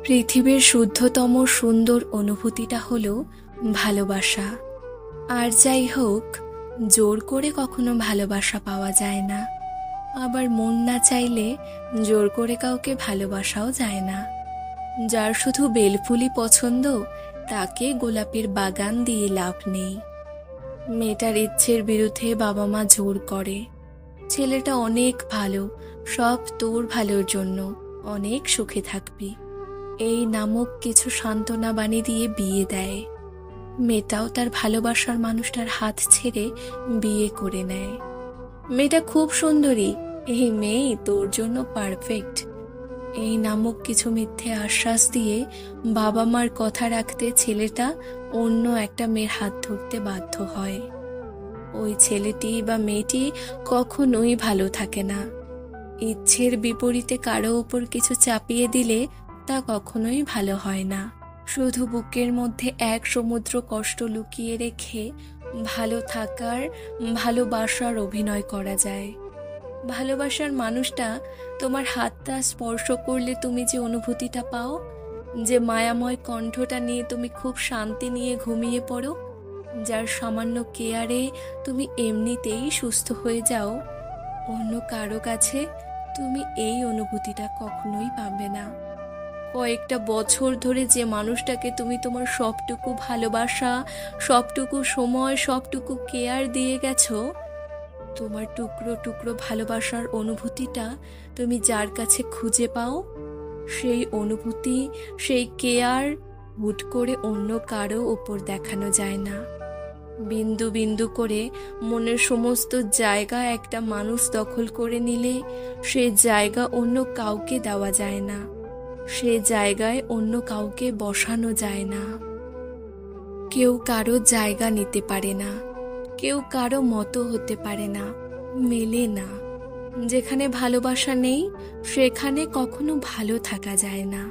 পৃথিবীর শুদ্ধতম সুন্দর অনুভূতিটা হলো ভালোবাসা। আর যাই হোক, জোর করে কখনো ভালোবাসা পাওয়া যায় না। আবার মন না চাইলে জোর করে কাউকে ভালোবাসাও যায় না। যার শুধু বেলফুলই পছন্দ, তাকে গোলাপের বাগান দিয়ে লাভ নেই। মেয়েটার ইচ্ছের বিরুদ্ধে বাবা মা জোর করে। ছেলেটা অনেক ভালো, সব তোর ভালোর জন্য, অনেক সুখে থাকবি, এই নামক কিছু সান্ত্বনা বাণী দিয়ে বিয়ে দেয়। মেয়েটাও তার ভালোবাসার মানুষটার হাত ছেড়ে বিয়ে করে নেয়। মেয়েটা খুব সুন্দরী, এই মেয়ে তোর জন্য পারফেক্ট, এই নামক কিছু মিথ্যে আশ্বাস দিয়ে বাবা মার কথা রাখতে ছেলেটা অন্য একটা মেয়ের হাত ধরতে বাধ্য হয়। ওই ছেলেটি বা মেয়েটি কখনোই ভালো থাকে না। ইচ্ছের বিপরীতে কারো উপর কিছু চাপিয়ে দিলে তা কখনোই ভালো হয় না। শুধু বুকের মধ্যে এক সমুদ্র কষ্ট লুকিয়ে রেখে ভালো থাকার, ভালোবাসার অভিনয় করা যায়। ভালোবাসার মানুষটা তোমার হাতটা স্পর্শ করলে তুমি যে অনুভূতিটা পাও, যে মায়াময় কণ্ঠটা নিয়ে তুমি খুব শান্তি নিয়ে ঘুমিয়ে পড়ো, যার সামান্য কেয়ারে তুমি এমনিতেই সুস্থ হয়ে যাও, অন্য কারো কাছে তুমি এই অনুভূতিটা কখনোই পাবে না। কয়েকটা বছর ধরে যে মানুষটাকে তুমি তোমার সবটুকু ভালোবাসা, সবটুকু সময়, সবটুকু কেয়ার দিয়ে গেছো, তোমার টুকরো টুকরো ভালোবাসার অনুভূতিটা তুমি যার কাছে খুঁজে পাও, সেই অনুভূতি, সেই কেয়ার হুট করে অন্য কারো ওপর দেখানো যায় না। বিন্দু বিন্দু করে মনের সমস্ত জায়গা একটা মানুষ দখল করে নিলে সে জায়গা অন্য কাউকে দেওয়া যায় না, সে জায়গায় অন্য কাউকে বসানো যায় না। কেউ কারো জায়গা নিতে পারে না, কেউ কারো মতো হতে পারে না, মেলে না। যেখানে ভালোবাসা নেই, সেখানে কখনো ভালো থাকা যায় না।